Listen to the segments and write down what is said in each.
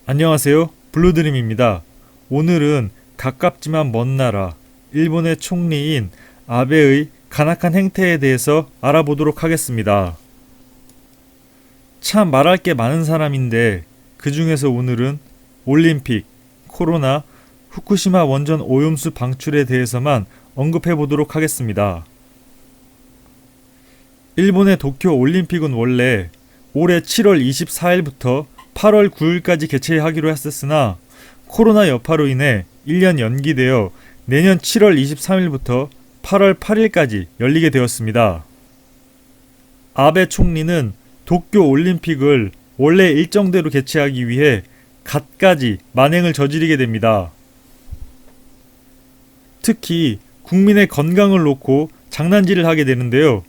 안녕하세요. 블루드림입니다. 오늘은 가깝지만 먼 나라 일본의 총리인 아베의 간악한 행태에 대해서 알아보도록 하겠습니다. 참 말할 게 많은 사람인데 그 중에서 오늘은 올림픽, 코로나, 후쿠시마 원전 오염수 방출에 대해서만 언급해 보도록 하겠습니다. 일본의 도쿄 올림픽은 원래 올해 7월 24일부터 8월 9일까지 개최하기로 했었으나 코로나 여파로 인해 1년 연기되어 내년 7월 23일부터 8월 8일까지 열리게 되었습니다. 아베 총리는 도쿄 올림픽을 원래 일정대로 개최하기 위해 갖가지 만행을 저지르게 됩니다. 특히 국민의 건강을 놓고 장난질을 하게 되는데요.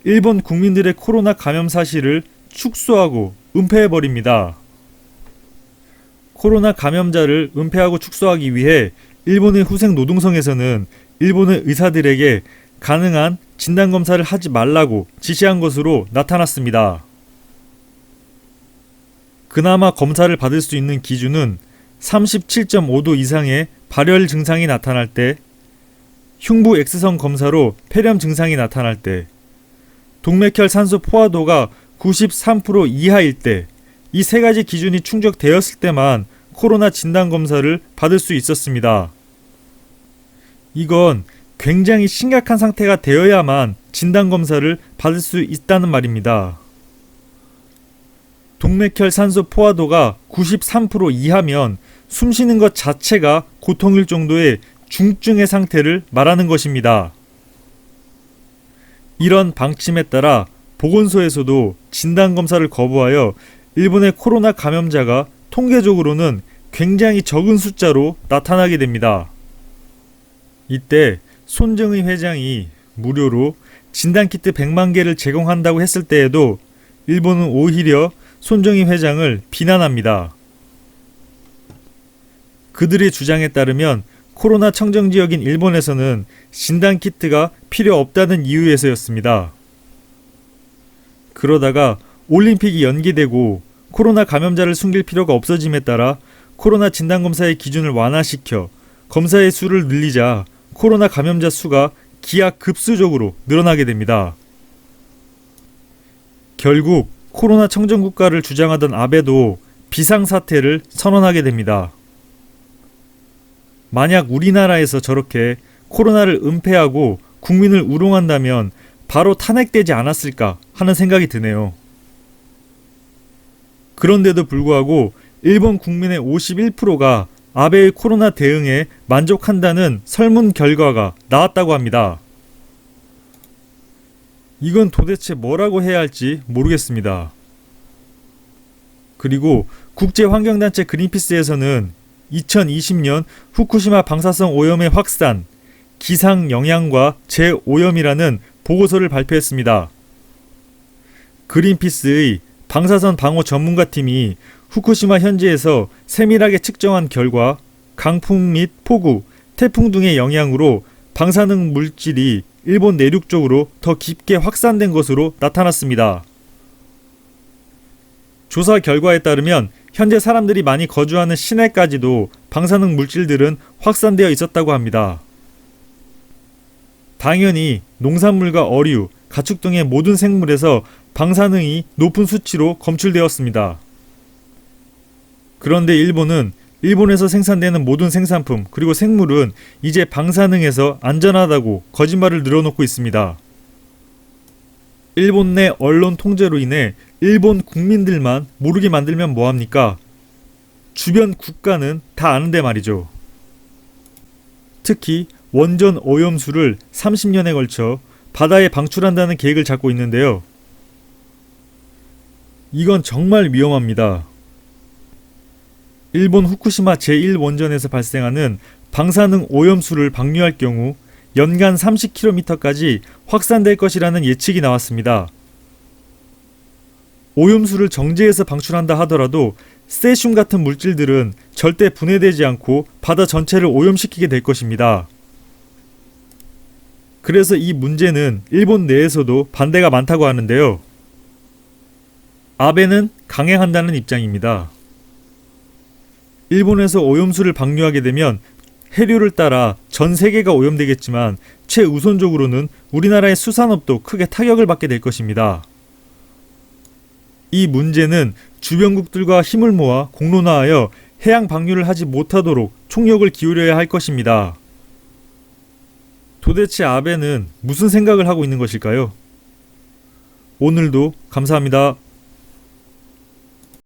일본 국민들의 코로나 감염 사실을 축소하고 은폐해버립니다. 코로나 감염자를 은폐하고 축소하기 위해 일본의 후생 노동성에서는 일본의 의사들에게 가능한 진단검사를 하지 말라고 지시한 것으로 나타났습니다. 그나마 검사를 받을 수 있는 기준은 37.5도 이상의 발열 증상이 나타날 때, 흉부 X선 검사로 폐렴 증상이 나타날 때, 동맥혈 산소 포화도가 93% 이하일 때, 이 세 가지 기준이 충족되었을 때만 코로나 진단검사를 받을 수 있었습니다. 이건 굉장히 심각한 상태가 되어야만 진단검사를 받을 수 있다는 말입니다. 동맥혈 산소 포화도가 93% 이하면 숨쉬는 것 자체가 고통일 정도의 중증의 상태를 말하는 것입니다. 이런 방침에 따라 보건소에서도 진단검사를 거부하여 일본의 코로나 감염자가 통계적으로는 굉장히 적은 숫자로 나타나게 됩니다. 이때 손정의 회장이 무료로 진단키트 100만 개를 제공한다고 했을 때에도 일본은 오히려 손정의 회장을 비난합니다. 그들의 주장에 따르면 코로나 청정지역인 일본에서는 진단키트가 필요 없다는 이유에서였습니다. 그러다가 올림픽이 연기되고 코로나 감염자를 숨길 필요가 없어짐에 따라 코로나 진단검사의 기준을 완화시켜 검사의 수를 늘리자 코로나 감염자 수가 기하급수적으로 늘어나게 됩니다. 결국 코로나 청정국가를 주장하던 아베도 비상사태를 선언하게 됩니다. 만약 우리나라에서 저렇게 코로나를 은폐하고 국민을 우롱한다면 바로 탄핵되지 않았을까 하는 생각이 드네요. 그런데도 불구하고 일본 국민의 51%가 아베의 코로나 대응에 만족한다는 설문 결과가 나왔다고 합니다. 이건 도대체 뭐라고 해야 할지 모르겠습니다. 그리고 국제환경단체 그린피스에서는 2020년 후쿠시마 방사성 오염의 확산, 기상 영향과 재오염이라는 보고서를 발표했습니다. 그린피스의 방사선 방호 전문가팀이 후쿠시마 현지에서 세밀하게 측정한 결과 강풍 및 폭우, 태풍 등의 영향으로 방사능 물질이 일본 내륙 쪽으로 더 깊게 확산된 것으로 나타났습니다. 조사 결과에 따르면 현재 사람들이 많이 거주하는 시내까지도 방사능 물질들은 확산되어 있었다고 합니다. 당연히 농산물과 어류, 가축 등의 모든 생물에서 방사능이 높은 수치로 검출되었습니다. 그런데 일본은 일본에서 생산되는 모든 생산품 그리고 생물은 이제 방사능에서 안전하다고 거짓말을 늘어놓고 있습니다. 일본 내 언론 통제로 인해 일본 국민들만 모르게 만들면 뭐합니까? 주변 국가는 다 아는데 말이죠. 특히 원전 오염수를 30년에 걸쳐 바다에 방출한다는 계획을 잡고 있는데요. 이건 정말 위험합니다. 일본 후쿠시마 제1원전에서 발생하는 방사능 오염수를 방류할 경우 연간 30km까지 확산될 것이라는 예측이 나왔습니다. 오염수를 정제해서 방출한다 하더라도 세슘 같은 물질들은 절대 분해되지 않고 바다 전체를 오염시키게 될 것입니다. 그래서 이 문제는 일본 내에서도 반대가 많다고 하는데요. 아베는 강행한다는 입장입니다. 일본에서 오염수를 방류하게 되면 해류를 따라 전 세계가 오염되겠지만 최우선적으로는 우리나라의 수산업도 크게 타격을 받게 될 것입니다. 이 문제는 주변국들과 힘을 모아 공론화하여 해양 방류를 하지 못하도록 총력을 기울여야 할 것입니다. 도대체 아베는 무슨 생각을 하고 있는 것일까요? 오늘도 감사합니다.